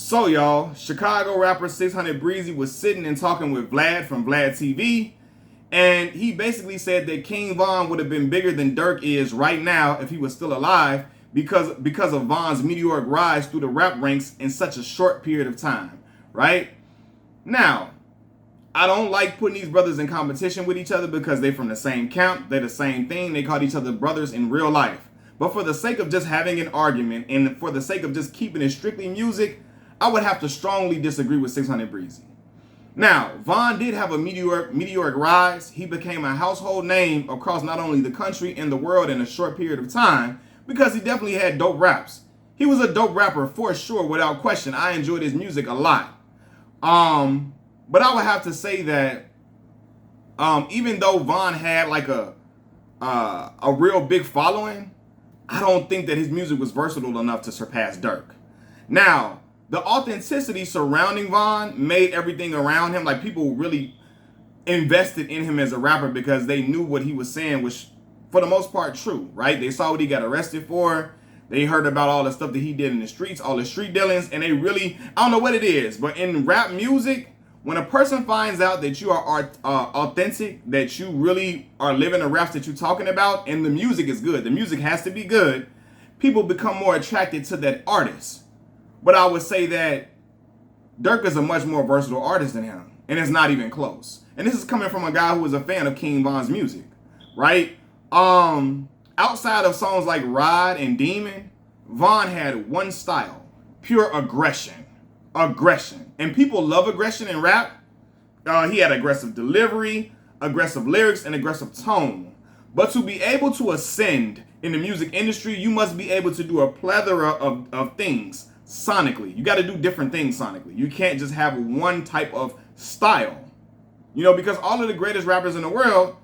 So y'all, Chicago rapper 600 Breezy was sitting and talking with Vlad from Vlad TV, and he basically said that King Von would have been bigger than Durk is right now if he was still alive because of Von's meteoric rise through the rap ranks in such a short period of time, right? Now, I don't like putting these brothers in competition with each other because they're from the same camp, they're the same thing, they call each other brothers in real life. But for the sake of just having an argument and for the sake of just keeping it strictly music, I would have to strongly disagree with 600 Breezy. Now, Von did have a meteoric rise. He became a household name across not only the country and the world in a short period of time because he definitely had dope raps. He was a dope rapper for sure, without question. I enjoyed his music a lot. But I would have to say that even though Von had like a real big following, I don't think that his music was versatile enough to surpass Durk. Now, the authenticity surrounding Von made everything around him, like people really invested in him as a rapper because they knew what he was saying was, for the most part, true, right? They saw what he got arrested for. They heard about all the stuff that he did in the streets, all the street dealings, and they really, I don't know what it is, but in rap music, when a person finds out that you are authentic, that you really are living the raps that you're talking about, and the music is good, the music has to be good, people become more attracted to that artist. But I would say that Durk is a much more versatile artist than him, and it's not even close. And this is coming from a guy who was a fan of King Von's music, right? Outside of songs like Ride and Demon, Von had one style: pure aggression. And people love aggression in rap. He had aggressive delivery, aggressive lyrics, and aggressive tone. But to be able to ascend in the music industry, you must be able to do a plethora of things sonically. You got to do different things sonically. You can't just have one type of style. You know, because all of the greatest rappers in the world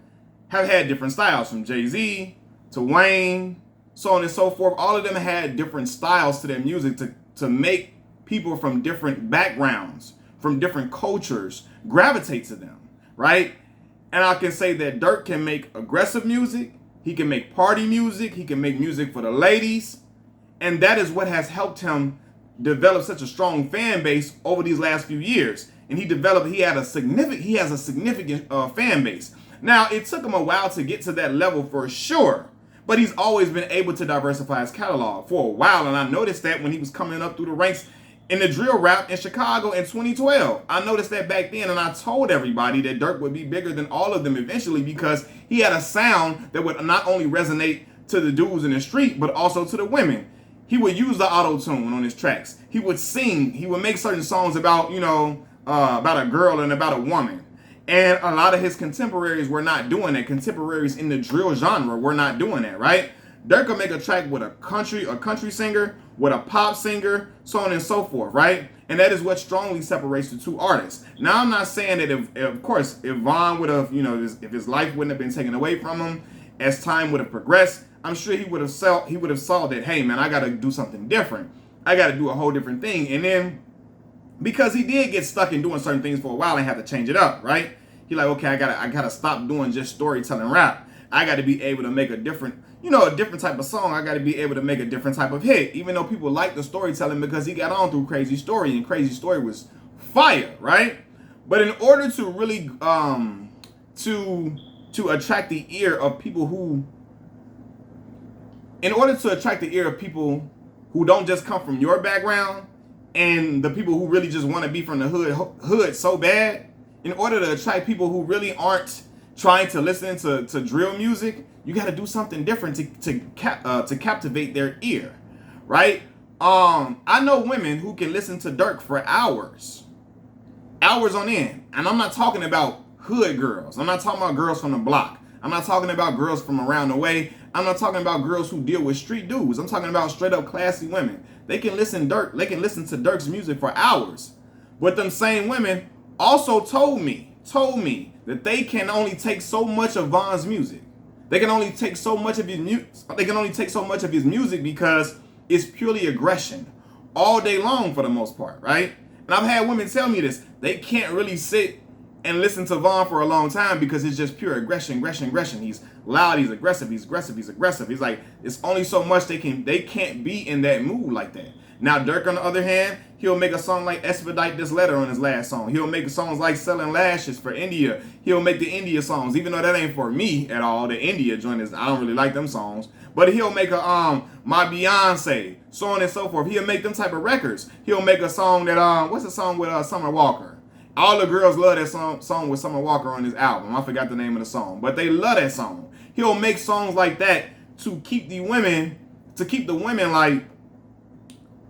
have had different styles, from Jay-Z to Wayne, so on and so forth. All of them had different styles to their music to make people from different backgrounds, from different cultures, gravitate to them, right? And I can say that Durk can make aggressive music, he can make party music, he can make music for the ladies, and that is what has helped him develop such a strong fan base over these last few years. And he has a significant fan base. Now, it took him a while to get to that level for sure, but he's always been able to diversify his catalog for a while. And I noticed that when he was coming up through the ranks in the drill rap in Chicago in 2012. I noticed that back then, and I told everybody that Durk would be bigger than all of them eventually because he had a sound that would not only resonate to the dudes in the street, but also to the women. He would use the auto-tune on his tracks. He would sing. He would make certain songs about, about a girl and about a woman. And a lot of his contemporaries were not doing that. Contemporaries in the drill genre were not doing that, right? Durk could make a track with a country singer, with a pop singer, so on and so forth, right? And that is what strongly separates the two artists. Now, I'm not saying that if Von would have, if his life wouldn't have been taken away from him, as time would have progressed, I'm sure he would have saw that, hey man, I got to do something different. I got to do a whole different thing. And then because he did get stuck in doing certain things for a while and had to change it up, right? He like, okay, I gotta stop doing just storytelling rap. I got to be able to make a different type of song. I got to be able to make a different type of hit, even though people like the storytelling because he got on through Crazy Story, and Crazy Story was fire, right? But in order to really to attract the ear of people who don't just come from your background, and the people who really just want to be from the hood so bad, in order to attract people who really aren't trying to listen to drill music, you got to do something different to captivate their ear, right? I know women who can listen to Durk for hours on end, and I'm not talking about hood girls. I'm not talking about girls from the block. I'm not talking about girls from around the way. I'm not talking about girls who deal with street dudes. I'm talking about straight up classy women. They can listen to Durk's music for hours. But them same women also told me that they can only take so much of Von's music. They can only take so much of his music because it's purely aggression all day long for the most part, right? And I've had women tell me this. They can't really sit and listen to Von for a long time because it's just pure aggression. He's loud, he's aggressive. He's like, it's only so much they can't be in that mood like that. Now Durk, on the other hand, he'll make a song like Expedite This Letter on his last song. He'll make songs like Selling Lashes for India. He'll make the India songs, even though that ain't for me at all. The India joint is, I don't really like them songs. But he'll make a My Beyonce, so on and so forth. He'll make them type of records. He'll make a song that what's the song with Summer Walker? All the girls love that song with Summer Walker on his album. I forgot the name of the song, but they love that song. He'll make songs like that to keep the women like,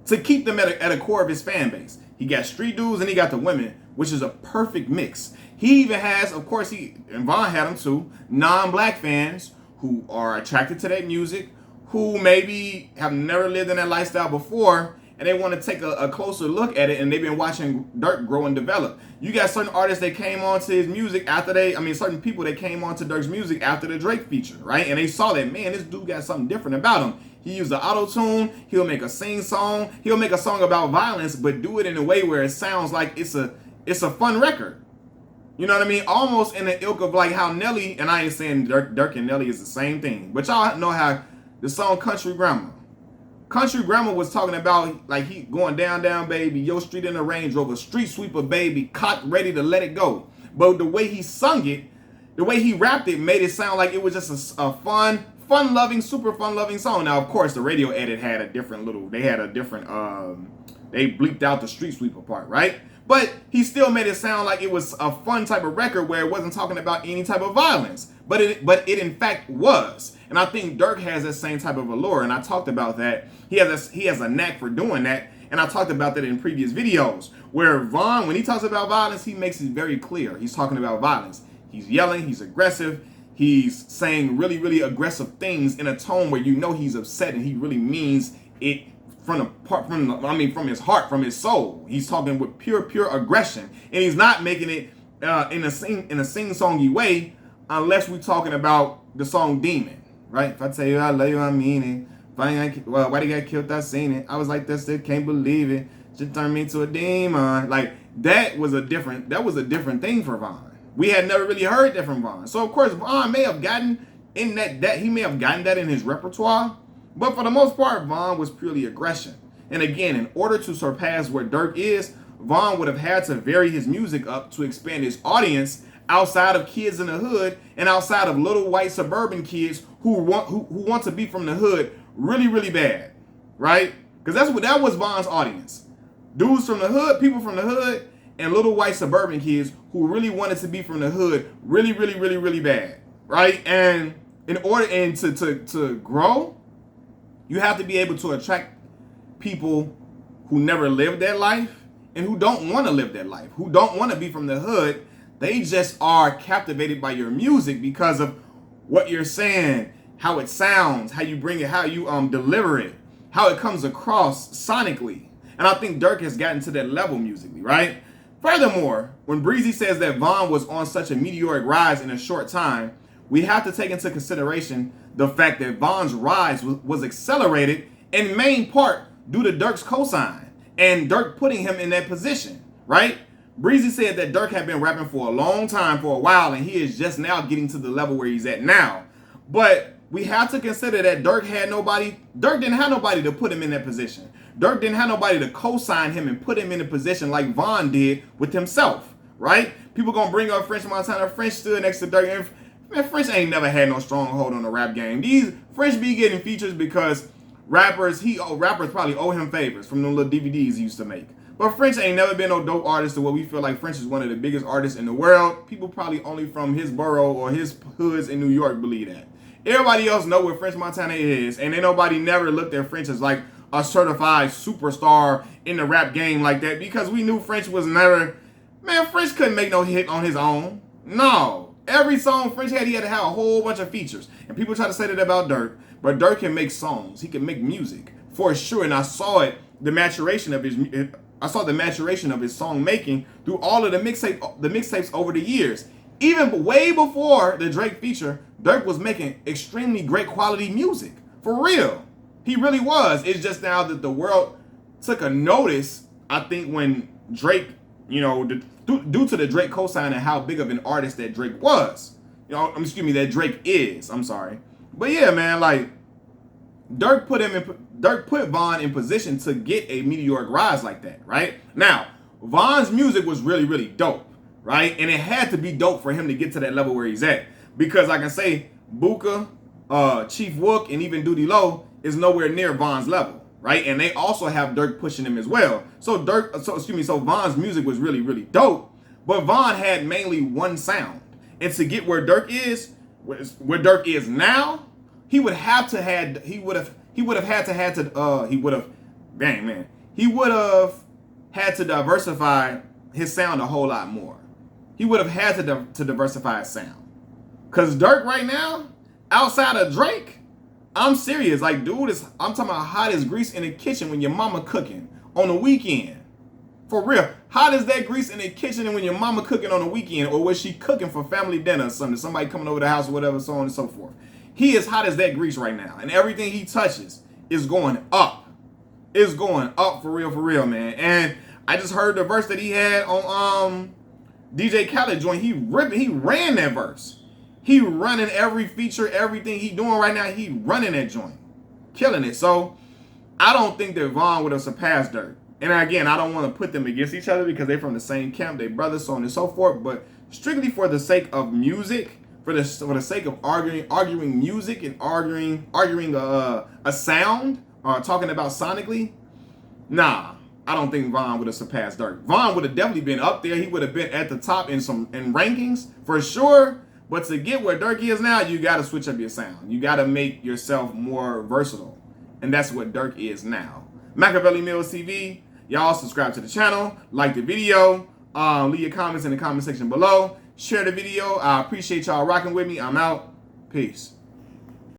to keep them at a core of his fan base. He got street dudes and he got the women, which is a perfect mix. He even has, of course, and Von had them too, non-black fans who are attracted to that music, who maybe have never lived in that lifestyle before, and they want to take a closer look at it, and they've been watching Durk grow and develop. You got certain artists that came on to his music after certain people that came on to Durk's music after the Drake feature, right? And they saw that, man, this dude got something different about him. He used the auto-tune, he'll make a sing song, he'll make a song about violence, but do it in a way where it sounds like it's a fun record. You know what I mean? Almost in the ilk of like how Nelly, and I ain't saying Durk and Nelly is the same thing, but y'all know how the song Country Grammar was talking about, like, he going down, down, baby, yo street in the Range Rover, street sweeper, baby, cocked, ready to let it go. But the way he sung it, the way he rapped it, made it sound like it was just a fun-loving, super fun-loving song. Now, of course, the radio edit had a different they bleeped out the street sweeper part, right? But he still made it sound like it was a fun type of record where it wasn't talking about any type of violence. But it in fact was. And I think Durk has that same type of allure, and I talked about that. He has a knack for doing that, and I talked about that in previous videos, where Von, when he talks about violence, he makes it very clear. He's talking about violence. He's yelling, he's aggressive, he's saying really, really aggressive things in a tone where you know he's upset and he really means it from his heart, from his soul. He's talking with pure aggression, and he's not making it in a sing-songy way, unless we're talking about the song Demon, right? If I tell you I love you, I mean it. Why they got killed? I seen it. I was like this, still can't believe it. She turned me to a demon. Like, that was a different thing for Von. We had never really heard that from Von. So of course Von may have gotten in that he may have gotten that in his repertoire, but for the most part, Von was purely aggression. And again, in order to surpass where Durk is, Von would have had to vary his music up to expand his audience outside of kids in the hood and outside of little white suburban kids who want to be from the hood really, really bad, right? Because that was Von's audience. Dudes from the hood, people from the hood, and little white suburban kids who really wanted to be from the hood really, really, really, really bad, right? And in order to grow, you have to be able to attract people who never lived that life and who don't want to live that life, who don't want to be from the hood. They just are captivated by your music because of what you're saying, how it sounds, how you bring it, how you deliver it, how it comes across sonically. And I think Durk has gotten to that level musically, right? Furthermore, when Breezy says that Von was on such a meteoric rise in a short time, we have to take into consideration the fact that Von's rise was accelerated in main part due to Durk's cosign and Durk putting him in that position, right? Breezy said that Durk had been rapping for a long time, for a while, and he is just now getting to the level where he's at now. But we have to consider that Durk didn't have nobody to put him in that position. Durk didn't have nobody to co-sign him and put him in a position like Von did with himself, right? People gonna bring up French Montana. French stood next to Durk, and man, French ain't never had no stronghold on the rap game. These French be getting features because rappers probably owe him favors from the little DVDs he used to make. But French ain't never been no dope artist to where we feel like French is one of the biggest artists in the world. People probably only from his borough or his hoods in New York believe that. Everybody else know what French Montana is, and then nobody never looked at French as like a certified superstar in the rap game like that, because we knew French was never, man, French couldn't make no hit on his own. No. Every song French had, he had to have a whole bunch of features. And people try to say that about Durk, but Durk can make songs. He can make music for sure. And I saw the maturation of his song making through all of the mixtapes over the years. Even way before the Drake feature, Durk was making extremely great quality music. For real. He really was. It's just now that the world took a notice, I think, when Drake, due to the Drake cosign and how big of an artist that Drake was. that Drake is. I'm sorry. But yeah, man, like Durk put Durk put Von in position to get a meteoric rise like that, right? Now, Von's music was really, really dope, right? And it had to be dope for him to get to that level where he's at. Because I can say Buka, Chief Wook, and even Duty Low is nowhere near Von's level, right? And they also have Durk pushing him as well. So Von's music was really, really dope. But Von had mainly one sound. And to get where Durk is now, he would have had to diversify his sound a whole lot more. He would have had to diversify his sound. Cause Durk right now, outside of Drake, I'm serious. Like, dude, I'm talking about hot as grease in the kitchen when your mama cooking on the weekend. For real. Hot as that grease in the kitchen and when your mama cooking on the weekend, or was she cooking for family dinner or something, somebody coming over the house or whatever, so on and so forth. He is hot as that grease right now. And everything he touches is going up. It's going up for real, man. And I just heard the verse that he had on DJ Khaled joint. He ran that verse. He running every feature, everything he doing right now, he running that joint. Killing it. So I don't think that Von would have surpassed Durk. And again, I don't want to put them against each other because they're from the same camp, they brothers, so on and so forth. But strictly for the sake of music, for the sake of arguing music and arguing a sound or talking about sonically, nah, I don't think Von would have surpassed Durk. Von would have definitely been up there. He would have been at the top in rankings for sure. But to get where Durk is now, you got to switch up your sound. You got to make yourself more versatile, and that's what Durk is now. Machiavelli Mills TV. Y'all subscribe to the channel, like the video, leave your comments in the comment section below, share the video. I appreciate y'all rocking with me. I'm out. Peace.